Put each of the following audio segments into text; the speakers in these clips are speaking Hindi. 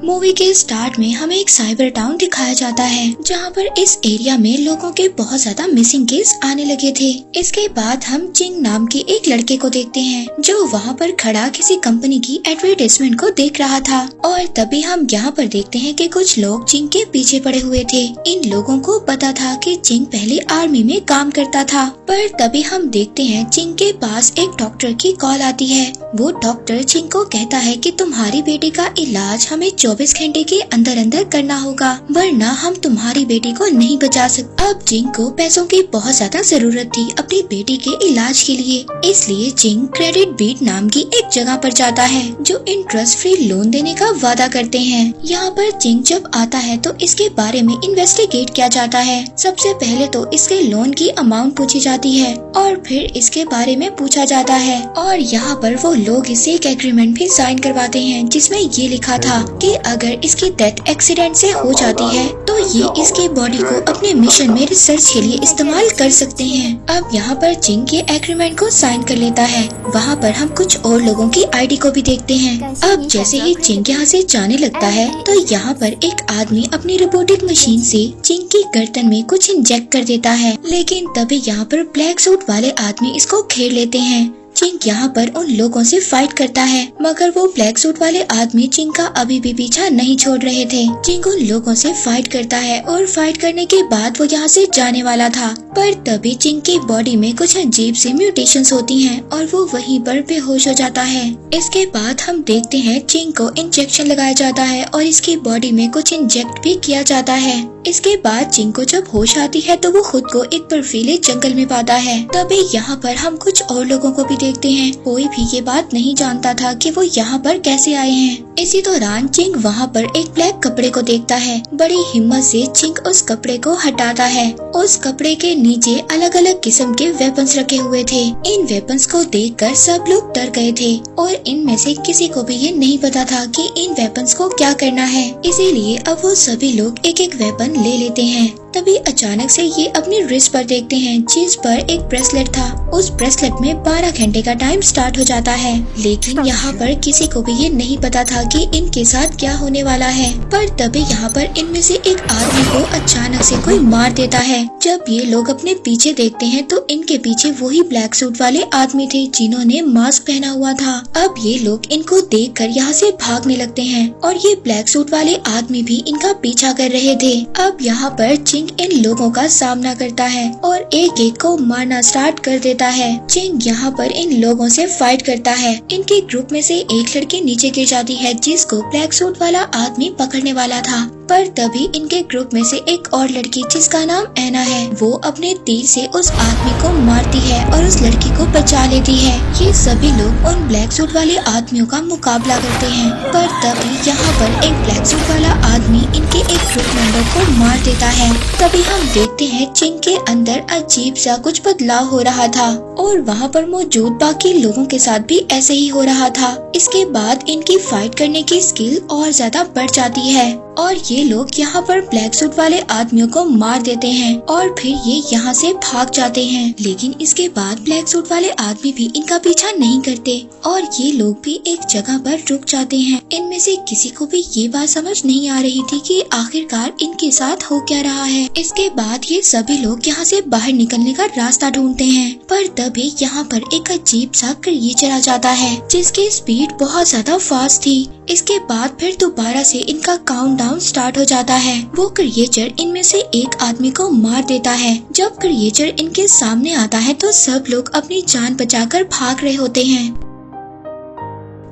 मूवी के स्टार्ट में हमें एक साइबर टाउन दिखाया जाता है जहाँ पर इस एरिया में लोगों के बहुत ज्यादा मिसिंग केस आने लगे थे। इसके बाद हम चिंग नाम के एक लड़के को देखते हैं जो वहाँ पर खड़ा किसी कंपनी की एडवर्टाइजमेंट को देख रहा था और तभी हम यहाँ पर देखते हैं कि कुछ लोग चिंग के पीछे पड़े हुए थे। इन लोगों को पता था कि चिंग पहले आर्मी में काम करता था, पर तभी हम देखते हैं चिंग के पास एक डॉक्टर की कॉल आती है। वो डॉक्टर चिंग को कहता है कि तुम्हारी बेटी का इलाज हमें 24 घंटे के अंदर अंदर करना होगा, वरना हम तुम्हारी बेटी को नहीं बचा सकते। अब चिंग को पैसों की बहुत ज्यादा जरूरत थी अपनी बेटी के इलाज के लिए, इसलिए चिंग क्रेडिट बीट नाम की एक जगह पर जाता है जो इंटरेस्ट फ्री लोन देने का वादा करते हैं। यहाँ पर चिंग जब आता है तो इसके बारे में इन्वेस्टिगेट किया जाता है। सबसे पहले तो इसके लोन की अमाउंट पूछी जाती है और फिर इसके बारे में पूछा जाता है और यहाँ पर वो लोग इससे एक एग्रीमेंट भी साइन करवाते हैं जिसमें ये लिखा था कि अगर इसकी डेथ एक्सीडेंट से हो जाती है तो ये इसकी बॉडी को अपने मिशन में रिसर्च के लिए इस्तेमाल कर सकते हैं। अब यहाँ पर चिंग के एग्रीमेंट को साइन कर लेता है। वहाँ पर हम कुछ और लोगों की आईडी को भी देखते हैं। अब जैसे ही चिंग यहाँ से जाने लगता है तो यहाँ पर एक आदमी अपनी रोबोटिक मशीन से चिंग की गर्दन में कुछ इंजेक्ट कर देता है, लेकिन तभी यहाँ पर ब्लैक सूट वाले आदमी इसको घेर लेते हैं। चिंग यहाँ पर उन लोगों से फाइट करता है, मगर वो ब्लैक सूट वाले आदमी चिंग का अभी भी पीछा नहीं छोड़ रहे थे। चिंग उन लोगों से फाइट करता है और फाइट करने के बाद वो यहाँ से जाने वाला था, पर तभी चिंग की बॉडी में कुछ अजीब सी म्यूटेशंस होती हैं और वो वहीं पर बेहोश हो जाता है। इसके बाद हम देखते हैं चिंग को इंजेक्शन लगाया जाता है और इसकी बॉडी में कुछ इंजेक्ट भी किया जाता है। इसके बाद चिंग को जब होश आती है तो वो खुद को एक बर्फीले जंगल में पाता है। तभी यहाँ पर हम कुछ और लोगों को भी देखते हैं। कोई भी ये बात नहीं जानता था कि वो यहाँ पर कैसे आए हैं। इसी दौरान चिंग वहाँ पर एक ब्लैक कपड़े को देखता है। बड़ी हिम्मत से चिंग उस कपड़े को हटाता है। उस कपड़े के नीचे अलग अलग किस्म के वेपन्स रखे हुए थे। इन वेपन्स को देखकर सब लोग डर गए थे और इनमें से किसी को भी ये नहीं पता था कि इन वेपन्स को क्या करना है। इसीलिए अब वो सभी लोग एक एक वेपन ले लेते हैं। तभी अचानक से ये अपनी रिस्ट पर देखते हैं जिस पर एक ब्रेसलेट था। उस ब्रेसलेट में 12 घंटे का टाइम स्टार्ट हो जाता है, लेकिन यहाँ पर किसी को भी ये नहीं पता था कि इनके साथ क्या होने वाला है। पर तभी यहाँ पर इनमें से एक आदमी को अचानक से कोई मार देता है। जब ये लोग अपने पीछे देखते हैं तो इनके पीछे वही ब्लैक सूट वाले आदमी थे जिन्होंने मास्क पहना हुआ था। अब ये लोग इनको देखकर यहाँ से भागने लगते हैं और ये ब्लैक सूट वाले आदमी भी इनका पीछा कर रहे थे। अब यहाँ पर चिंग इन लोगों का सामना करता है और एक एक को मारना स्टार्ट कर देता है। चिंग यहाँ पर इन लोगों से फाइट करता है। इनके ग्रुप में से एक लड़की नीचे गिर जाती है जिसको ब्लैक सूट वाला आदमी पकड़ने वाला था, पर तभी इनके ग्रुप में से एक और लड़की जिसका नाम ऐना है वो अपने तीर से उस आदमी को मारती है और उस लड़की को बचा लेती है। ये सभी लोग उन ब्लैक सूट वाले आदमियों का मुकाबला करते हैं, पर तभी यहाँ पर एक ब्लैक सूट वाला आदमी इनके एक ग्रुप मेंबर को मार देता है। तभी हम देखते हैं चिंग के अंदर अजीब सा कुछ बदलाव हो रहा था और वहाँ पर मौजूद बाकी लोगों के साथ भी ऐसे ही हो रहा था। इसके बाद इनकी फाइट करने की स्किल और ज्यादा बढ़ जाती है और ये लोग यहाँ पर ब्लैक सूट वाले आदमियों को मार देते हैं और फिर ये यहाँ से भाग जाते हैं। लेकिन इसके बाद ब्लैक सूट वाले आदमी भी इनका पीछा नहीं करते और ये लोग भी एक जगह पर रुक जाते हैं। इनमें से किसी को भी ये बात समझ नहीं आ रही थी कि आखिरकार इनके साथ हो क्या रहा है। इसके बाद ये सभी लोग यहाँ से बाहर निकलने का रास्ता ढूंढते हैं, पर तभी यहाँ पर एक अजीब सा क्रिएचर आ जाता है जिसकी स्पीड बहुत ज्यादा फास्ट थी। इसके बाद फिर दोबारा से इनका काउंटडाउन स्टार्ट हो जाता है। वो क्रिएचर इनमें से एक आदमी को मार देता है। जब क्रिएचर इनके सामने आता है तो सब लोग अपनी जान बचाकर भाग रहे होते हैं।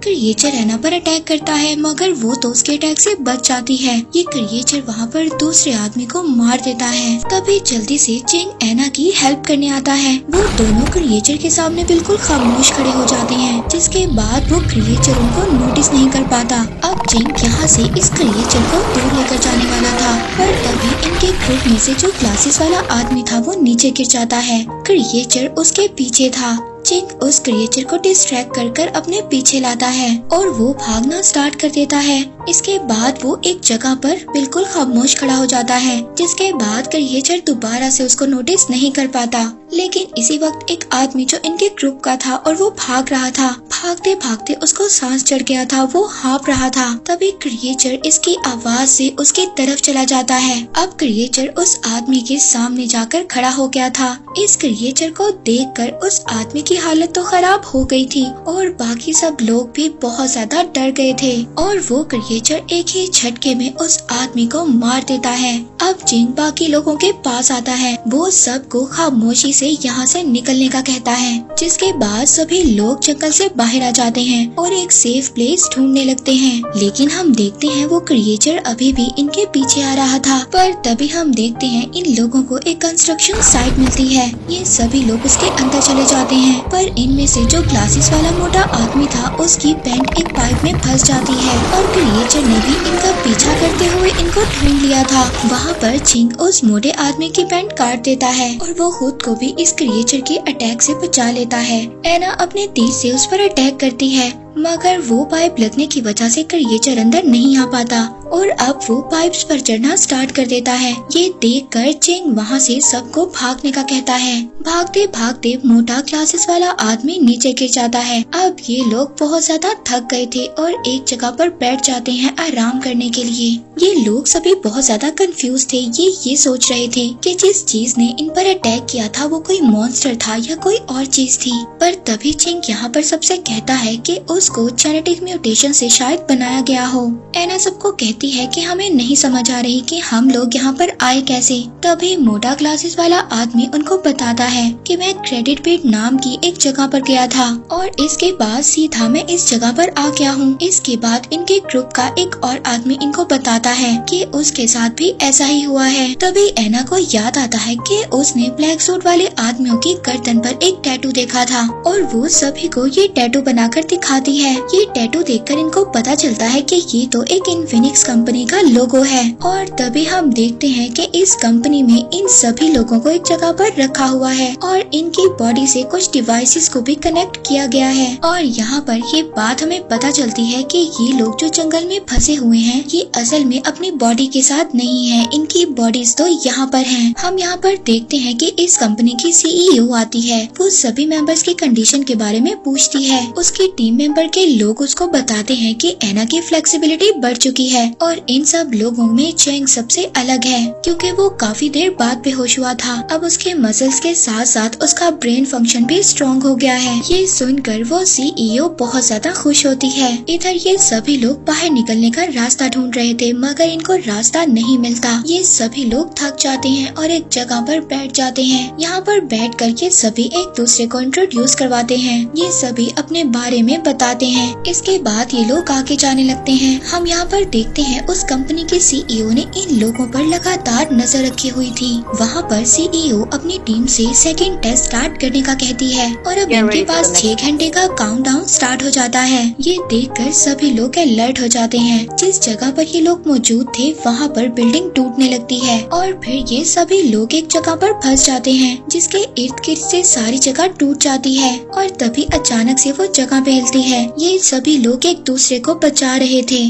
क्रिएचर ऐना पर अटैक करता है, मगर वो तो उसके अटैक से बच जाती है। ये क्रिएचर वहाँ पर दूसरे आदमी को मार देता है। तभी जल्दी से चिंग ऐना की हेल्प करने आता है। वो दोनों क्रिएचर के सामने बिल्कुल खामोश खड़े हो जाते हैं, जिसके बाद वो क्रिएचर उनको नोटिस नहीं कर पाता। अब चिंग यहाँ से इस क्रिएचर को दूर लेकर जाने वाला था, पर तभी इनके ग्रुप में से जो ग्लासेस वाला आदमी था वो नीचे गिर जाता है। क्रिएचर उसके पीछे था। चिंग उस क्रिएचर को डिस्ट्रैक्ट कर अपने पीछे लाता है और वो भागना स्टार्ट कर देता है। इसके बाद वो एक जगह पर बिल्कुल खामोश खड़ा हो जाता है, जिसके बाद क्रिएचर दोबारा से उसको नोटिस नहीं कर पाता। लेकिन इसी वक्त एक आदमी जो इनके ग्रुप का था और वो भाग रहा था, भागते भागते उसको सांस चढ़ गया था, वो हाँफ रहा था। तभी क्रिएचर इसकी आवाज से उसकी तरफ चला जाता है। अब क्रिएचर उस आदमी के सामने जाकर खड़ा हो गया था। इस क्रिएचर को देखकर उस आदमी की हालत तो खराब हो गई थी और बाकी सब लोग भी बहुत ज्यादा डर गए थे और वो क्रिएचर एक ही झटके में उस आदमी को मार देता है। अब जिंग बाकी लोगों के पास आता है, वो सबको खामोशी से यहाँ से निकलने का कहता है, जिसके बाद सभी लोग जंगल से बाहर आ जाते हैं और एक सेफ प्लेस ढूंढने लगते हैं। लेकिन हम देखते हैं वो क्रिएचर अभी भी इनके पीछे आ रहा था। पर तभी हम देखते हैं इन लोगों को एक कंस्ट्रक्शन साइट मिलती है। ये सभी लोग उसके अंदर चले जाते हैं, पर इनमें से जो ग्लासेस वाला मोटा आदमी था उसकी पैंट एक पाइप में फंस जाती है और क्रिएचर ने भी इनका पीछा करते हुए इनको ढूंढ लिया था। वहाँ पर जिंग उस मोटे आदमी की पैंट काट देता है और वो खुद को भी इस क्रिएचर के अटैक से बचा लेता है। एना अपने तीर से उस पर अटैक करती है, मगर वो पाइप लगने की वजह से क्रिएचर अंदर नहीं आ पाता और अब वो पाइप्स पर चढ़ना स्टार्ट कर देता है। ये देखकर जिंग वहाँ से सबको भागने का कहता है। भागते भागते मोटा ग्लासेस वाला आदमी नीचे गिर जाता है। अब ये लोग बहुत ज्यादा थक गए थे और एक जगह पर बैठ जाते हैं आराम करने के लिए। ये लोग सभी बहुत ज्यादा कंफ्यूज थे। ये सोच रहे थे कि जिस चीज ने इन पर अटैक किया था वो कोई मॉन्स्टर था या कोई और चीज थी। पर तभी जिंग यहाँ पर सबसे कहता है कि उसको जेनेटिक म्यूटेशन से शायद बनाया गया हो। एना सबको कहती है कि हमें नहीं समझ आ रही कि हम लोग यहाँ पर आए कैसे। तभी मोटा ग्लासेस वाला आदमी उनको बताता है कि मैं क्रेडिट बीट नाम की एक जगह पर गया था और इसके बाद सीधा मैं इस जगह पर आ गया हूँ। इसके बाद इनके ग्रुप का एक और आदमी इनको बताता है कि उसके साथ भी ऐसा ही हुआ है। तभी एना को याद आता है कि उसने ब्लैक सूट वाले आदमियों की गर्दन पर एक टैटू देखा था और वो सभी को ये टैटू बनाकर दिखाती है। ये टैटू देखकर इनको पता चलता है कि ये तो एक इन्फिनिक्स कंपनी का लोगो है और तभी हम देखते हैं कि इस कंपनी में इन सभी लोगों को एक जगह पर रखा हुआ है और इनकी बॉडी से कुछ डिवाइसेस को भी कनेक्ट किया गया है। और यहाँ पर ये बात हमें पता चलती है कि ये लोग जो जंगल में फंसे हुए हैं ये असल में अपनी बॉडी के साथ नहीं है, इनकी बॉडीज तो यहाँ पर हैं। हम यहाँ पर देखते हैं कि इस कंपनी की CEO आती है। वो सभी मेंबर्स की कंडीशन के बारे में पूछती है। उसकी टीम मेंबर के लोग उसको बताते हैं कि एना की फ्लेक्सिबिलिटी बढ़ चुकी है और इन सब लोगों में चेंग सबसे अलग है क्योंकि वो काफी देर बाद बेहोश हुआ था। अब उसके मसल्स के साथ साथ उसका ब्रेन फंक्शन भी स्ट्रॉन्ग हो गया है। ये सुनकर वो CEO बहुत ज्यादा खुश होती है। इधर ये सभी लोग बाहर निकलने का रास्ता ढूंढ रहे थे मगर इनको रास्ता नहीं मिलता। ये सभी लोग थक जाते हैं और एक जगह पर बैठ जाते हैं। यहाँ पर बैठकर ये सभी एक दूसरे को इंट्रोड्यूस करवाते हैं। ये सभी अपने बारे में बताते हैं। इसके बाद ये लोग आगे जाने लगते हैं। हम यहाँ पर देखते हैं उस कंपनी के CEO ने इन लोगों पर लगातार नजर रखी हुई थी। वहाँ पर CEO अपनी टीम से सेकंड टेस्ट स्टार्ट करने का कहती है और अब इनके पास 6 घंटे का काउंटडाउन स्टार्ट हो जाता है। ये देखकर सभी लोग अलर्ट हो जाते हैं। जिस जगह पर ये लोग मौजूद थे वहाँ पर बिल्डिंग टूटने लगती है और फिर ये सभी लोग एक जगह पर फंस जाते हैं जिसके इर्द गिर्द से सारी जगह टूट जाती है और तभी अचानक से वो जगह पे हिलती है। ये सभी लोग एक दूसरे को बचा रहे थे।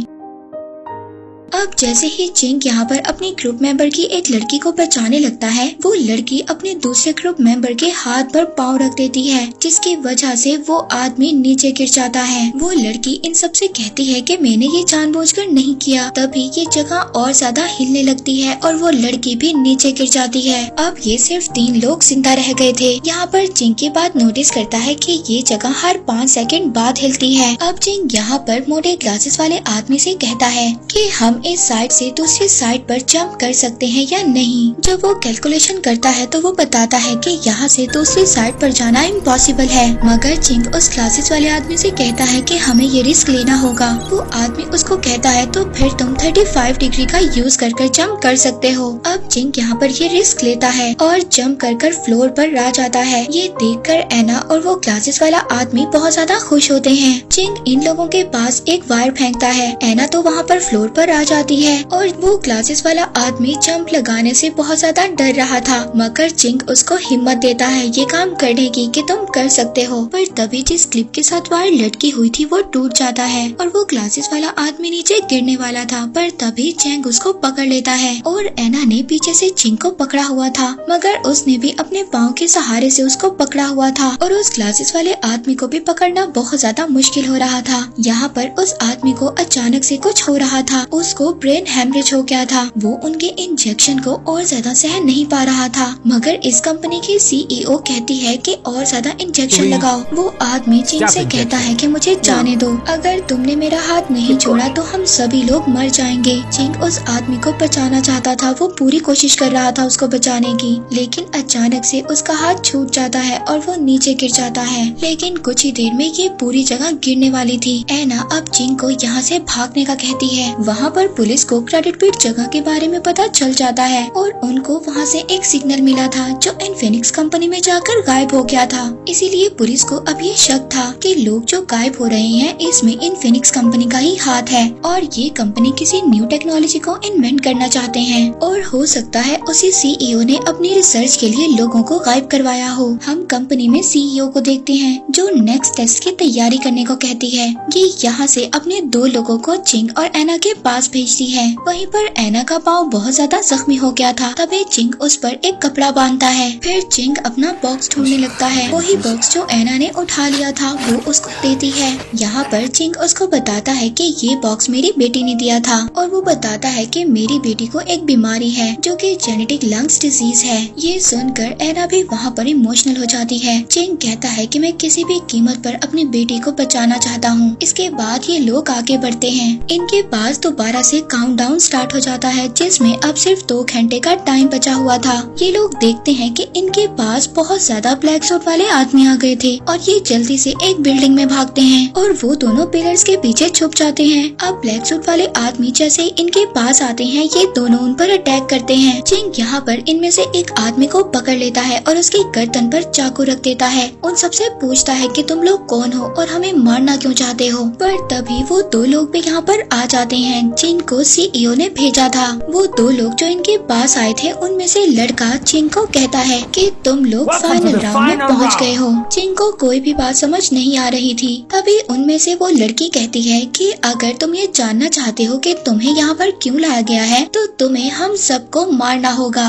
अब जैसे ही जिंग यहाँ पर अपनी ग्रुप मेंबर की एक लड़की को बचाने लगता है वो लड़की अपने दूसरे ग्रुप मेंबर के हाथ पर पाँव रख देती है जिसकी वजह से वो आदमी नीचे गिर जाता है। वो लड़की इन सब से कहती है कि मैंने ये जानबूझकर नहीं किया। तभी ये जगह और ज्यादा हिलने लगती है और वो लड़की भी नीचे गिर जाती है। अब ये सिर्फ 3 लोग जिंदा रह गए थे। यहाँ पर जिंग के बाद नोटिस करता है कि ये जगह हर 5 सेकंड बाद हिलती है। अब जिंग यहाँ पर मोटे ग्लासेस वाले आदमी से कहता है कि हम इस साइड से दूसरी साइड पर जंप कर सकते हैं या नहीं। जब वो कैलकुलेशन करता है तो वो बताता है कि यहाँ से दूसरी साइड पर जाना इम्पॉसिबल है। मगर जिंग उस ग्लासेस वाले आदमी से कहता है कि हमें ये रिस्क लेना होगा। वो आदमी उसको कहता है तो फिर तुम 35 डिग्री का यूज कर जंप कर सकते हो। अब जिंग यहाँ पर ये रिस्क लेता है और जंप कर फ्लोर पर आ जाता है। ये देखकर एना और वो ग्लासेस वाला आदमी बहुत ज्यादा खुश होते हैं। जिंग इन लोगों के पास एक वायर फेंकता है। एना तो वहाँ पर फ्लोर पर आ जाती है और वो ग्लासेस वाला आदमी जंप लगाने से बहुत ज्यादा डर रहा था, मगर चिंग उसको हिम्मत देता है ये काम करने की कि तुम कर सकते हो। पर तभी जिस क्लिप के साथ वायर लटकी हुई थी वो टूट जाता है और वो ग्लासेस वाला आदमी नीचे गिरने वाला था, पर तभी चिंग उसको पकड़ लेता है और एना ने पीछे से चिंग को पकड़ा हुआ था, मगर उसने भी अपने पाँव के सहारे से उसको पकड़ा हुआ था और उस ग्लासेस वाले आदमी को भी पकड़ना बहुत ज्यादा मुश्किल हो रहा था। यहाँ पर उस आदमी को अचानक से कुछ हो रहा था, उसको ब्रेन हेमरेज हो गया था। वो उनके इंजेक्शन को और ज्यादा सहन नहीं पा रहा था, मगर इस कंपनी की सीईओ कहती है कि और ज्यादा इंजेक्शन लगाओ। वो आदमी चिंग से कहता है कि मुझे जाने दो, अगर तुमने मेरा हाथ नहीं छोड़ा तो हम सभी लोग मर जाएंगे। चिंग उस आदमी को बचाना चाहता था, वो पूरी कोशिश कर रहा था उसको बचाने की, लेकिन अचानक से उसका हाथ छूट जाता है और वो नीचे गिर जाता है। लेकिन कुछ ही देर में ये पूरी जगह गिरने वाली थी। एना अब चिंग को यहाँ से भागने का कहती है। वहाँ पर पुलिस को क्रेडिट पीट जगह के बारे में पता चल जाता है और उनको वहाँ से एक सिग्नल मिला था जो इन्फिनिक्स कंपनी में जाकर गायब हो गया था। इसीलिए पुलिस को अब ये शक था कि लोग जो गायब हो रहे हैं इसमें इन्फिनिक्स कंपनी का ही हाथ है और ये कंपनी किसी न्यू टेक्नोलॉजी को इन्वेंट करना चाहते हैं और हो सकता है उसी सीईओ ने अपनी रिसर्च के लिए लोगों को गायब करवाया हो। हम कंपनी में सीईओ को देखते हैं जो नेक्स्ट टेस्ट की तैयारी करने को कहती है। ये यहाँ से अपने दो लोगों को चिंग और एना के पास भेजती है। वहीं पर एना का पाँव बहुत ज्यादा जख्मी हो गया था, तभी चिंग उस पर एक कपड़ा बांधता है। फिर चिंग अपना बॉक्स ढूंढने लगता है, वही बॉक्स जो एना ने उठा लिया था वो उसको देती है। यहाँ पर चिंग उसको बताता है कि ये बॉक्स मेरी बेटी ने दिया था और वो बताता है कि मेरी बेटी को एक बीमारी है जो कि जेनेटिक लंग्स डिजीज है। ये सुनकर एना भी वहाँ पर इमोशनल हो जाती है। चिंग कहता है कि मैं किसी भी कीमत पर अपनी बेटी को बचाना चाहता हूँ। इसके बाद ये लोग आगे बढ़ते हैं। इनके पास दोबारा से काउंटडाउन स्टार्ट हो जाता है जिसमें अब सिर्फ 2 घंटे का टाइम बचा हुआ था। ये लोग देखते हैं कि इनके पास बहुत ज्यादा ब्लैक सूट वाले आदमी आ गए थे और ये जल्दी से एक बिल्डिंग में भागते हैं और वो दोनों पिलर्स के पीछे छुप जाते हैं। अब ब्लैक सूट वाले आदमी जैसे इनके पास आते हैं ये दोनों उन पर अटैक करते हैं। चिंग यहाँ पर इनमें से एक आदमी को पकड़ लेता है और उसकी गर्दन पर चाकू रख देता है। उन सबसे पूछता है कि तुम लोग कौन हो और हमें मारना क्यों चाहते हो। पर तभी वो दो लोग भी यहाँ पर आ जाते हैं जिनको सीईओ ने भेजा था। वो दो लोग जो इनके पास आए थे उनमें से लड़का चिंग को कहता है कि तुम लोग फाइनल राउंड में पहुँच गए हो। चिंग को कोई भी बात समझ नहीं आ रही थी। तभी उनमें से वो लड़की कहती है कि अगर तुम ये जानना चाहते हो कि तुम्हें यहाँ पर क्यों लाया गया है तो तुम्हें हम सबको मारना होगा।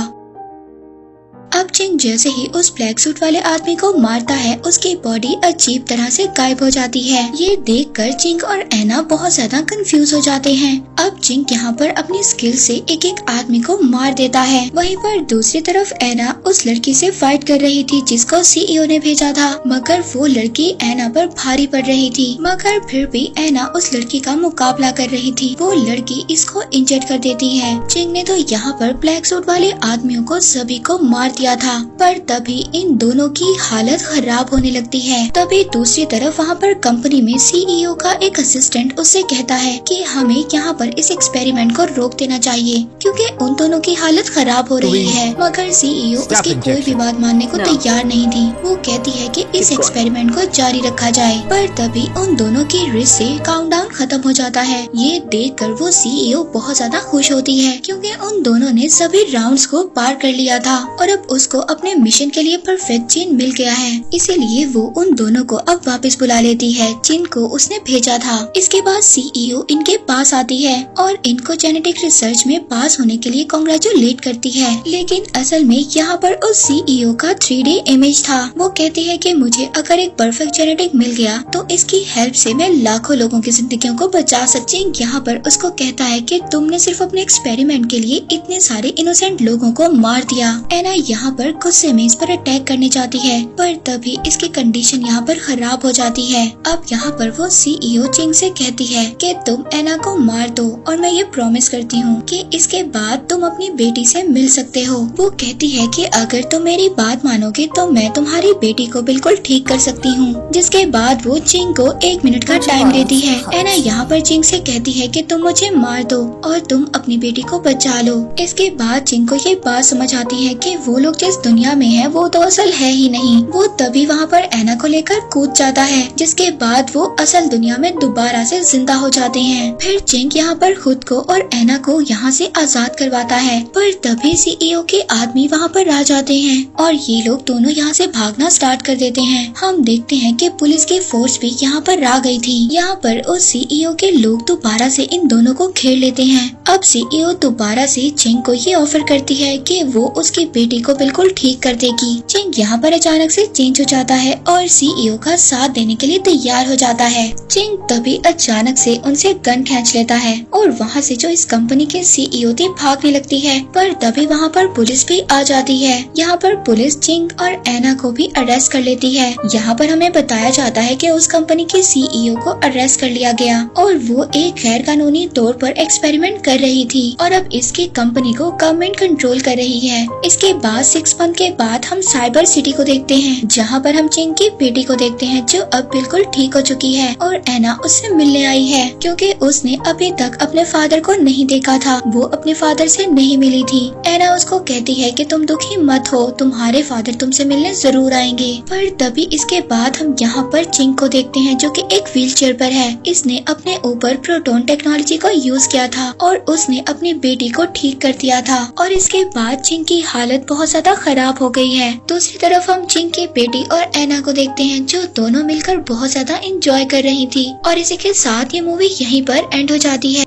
अब चिंग जैसे ही उस ब्लैक सूट वाले आदमी को मारता है उसकी बॉडी अजीब तरह से गायब हो जाती है। ये देखकर चिंग और एना बहुत ज्यादा कंफ्यूज हो जाते हैं। अब चिंग यहाँ पर अपनी स्किल से एक एक आदमी को मार देता है। वहीं पर दूसरी तरफ एना उस लड़की से फाइट कर रही थी जिसको सीईओ ने भेजा था, मगर वो लड़की एना पर भारी पड़ रही थी। मगर फिर भी एना उस लड़की का मुकाबला कर रही थी। वो लड़की इसको इंजर्ड कर देती है। चिंग ने तो यहाँ पर ब्लैक सूट वाले आदमियों को सभी को मार दिया था, पर तभी इन दोनों की हालत खराब होने लगती है। तभी दूसरी तरफ वहाँ पर कंपनी में सीईओ का एक असिस्टेंट उससे कहता है कि हमें यहाँ पर इस एक्सपेरिमेंट को रोक देना चाहिए क्योंकि उन दोनों की हालत खराब हो रही है। मगर सीईओ उसकी कोई भी बात मानने को तैयार नहीं थी। वो कहती है कि इस एक्सपेरिमेंट को जारी रखा जाए, पर तभी उन दोनों की रिस्ट से काउंटडाउन खत्म हो जाता है। ये देखकर वो सीईओ बहुत ज्यादा खुश होती है क्योंकि उन दोनों ने सभी राउंड्स को पार कर लिया था और अब उसको अपने मिशन के लिए परफेक्ट जिन मिल गया है। इसीलिए वो उन दोनों को अब वापस बुला लेती है जिनको उसने भेजा था। इसके बाद सीईओ इनके पास आती है और इनको जेनेटिक रिसर्च में पास होने के लिए कांग्रेचुलेट करती है। लेकिन असल में यहाँ पर उस सीईओ का 3D इमेज था। वो कहती है कि मुझे अगर एक परफेक्ट जेनेटिक मिल गया तो इसकी हेल्प से मैं लाखों लोगों की जिंदगियों को बचा सकती हूँ। यहाँ पर उसको कहता है कि तुमने सिर्फ अपने एक्सपेरिमेंट के लिए इतने सारे इनोसेंट लोगों को मार दिया। एना यहाँ पर गुस्से में इस पर अटैक करने चाहती है, पर तभी इसकी कंडीशन यहाँ पर खराब हो जाती है। अब यहाँ पर वो सीईओ चिंग से कहती है कि तुम एना को मार दो और मैं ये प्रॉमिस करती हूँ कि इसके बाद तुम अपनी बेटी से मिल सकते हो। वो कहती है कि अगर तुम मेरी बात मानोगे तो मैं तुम्हारी बेटी को बिल्कुल ठीक कर सकती हूँ। जिसके बाद वो चिंग को 1 मिनट का टाइम देती है। एना यहाँ पर चिंग से कहती है कि तुम मुझे मार दो और तुम अपनी बेटी को बचा लो। इसके बाद चिंग को ये बात समझ आती है कि वो लोग जिस दुनिया में है वो तो असल है ही नहीं। वो तभी वहाँ पर ऐना को लेकर कूद जाता है, जिसके बाद वो असल दुनिया में दोबारा से जिंदा हो जाते हैं। फिर चिंग यहाँ पर खुद को और ऐना को यहाँ से आजाद करवाता है, पर तभी सीईओ के आदमी वहाँ पर आ जाते हैं और ये लोग दोनों यहाँ से भागना स्टार्ट कर देते हैं। हम देखते हैं कि पुलिस की फोर्स भी यहाँ पर आ गई थी। यहाँ पर उस सीईओ के लोग दोबारा से इन दोनों को घेर लेते हैं। अब सीईओ दोबारा से चिंग को ये ऑफर करती है कि वो उसकी बेटी को बिल्कुल ठीक कर देगी। चिंग यहाँ पर अचानक से चेंज हो जाता है और सीईओ का साथ देने के लिए तैयार हो जाता है। चिंग तभी अचानक से उनसे गन खींच लेता है और वहाँ से जो इस कंपनी के सीईओ थी भागने लगती है, पर तभी वहाँ पर पुलिस भी आ जाती है। यहाँ पर पुलिस चिंग और ऐना को भी अरेस्ट कर लेती है। यहाँ पर हमें बताया जाता है कि उस कंपनी के सीईओ को अरेस्ट कर लिया गया और वो एक गैर कानूनी तौर पर एक्सपेरिमेंट कर रही थी और अब इसकी कंपनी को गवर्नमेंट कंट्रोल कर रही है। इसके बाद 6 मंथ के बाद हम साइबर सिटी को देखते हैं, जहाँ पर हम चिंग की बेटी को देखते हैं जो अब बिल्कुल ठीक हो चुकी है और ऐना उससे मिलने आई है, क्योंकि उसने अभी तक अपने फादर को नहीं देखा था। वो अपने फादर से नहीं मिली थी। ऐना उसको कहती है कि तुम दुखी मत हो, तुम्हारे फादर तुमसे मिलने जरूर आएंगे। पर तभी इसके बाद हम यहाँ पर चिंग को देखते हैं जो कि एक व्हीलचेयर पर है। इसने अपने ऊपर प्रोटॉन टेक्नोलॉजी को यूज किया था और उसने अपनी बेटी को ठीक कर दिया था और इसके बाद चिंग की हालत बहुत ज्यादा खराब हो गई है। दूसरी तरफ हम चिंग की बेटी और ऐना को देखते हैं जो दोनों मिलकर बहुत ज्यादा एंजॉय कर रही थी और इसी के साथ ये मूवी यहीं पर एंड हो जाती है।